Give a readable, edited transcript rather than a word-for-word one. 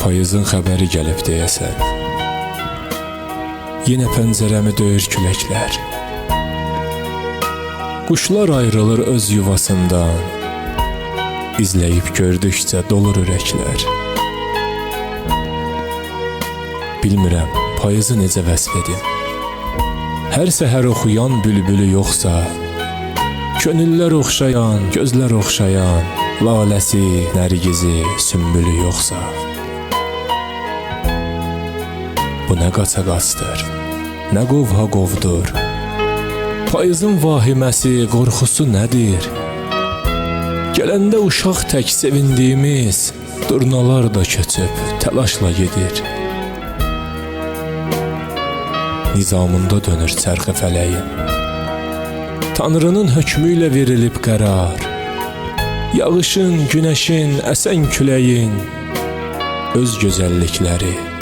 Payızın xəbəri gəlib deyəsən. Yenə pəncərəmi döyür küləklər. Quşlar ayrılır öz yuvasından. İzləyib gördükcə dolur ürəklər. Bilmirəm, payızı necə vəsf edim. Hər səhər oxuyan bülbülü yoxsa, könüllər oxşayan, gözlər oxşayan, laləsi, nərgizi, sümbülü yoxsa. Bu nə qaça-qaçdır, nə qovha-qovdur. Payızın vahiməsi, qorxusu nədir? Gələndə uşaq tək sevindiyimiz, durnalar da köçüb təlaşla gedir. Nizamında dönür çərxi fələyin. Tanrının hökmü ilə verilib qərar. Yağışın, günəşin, əsən küləyin öz gözəllikləri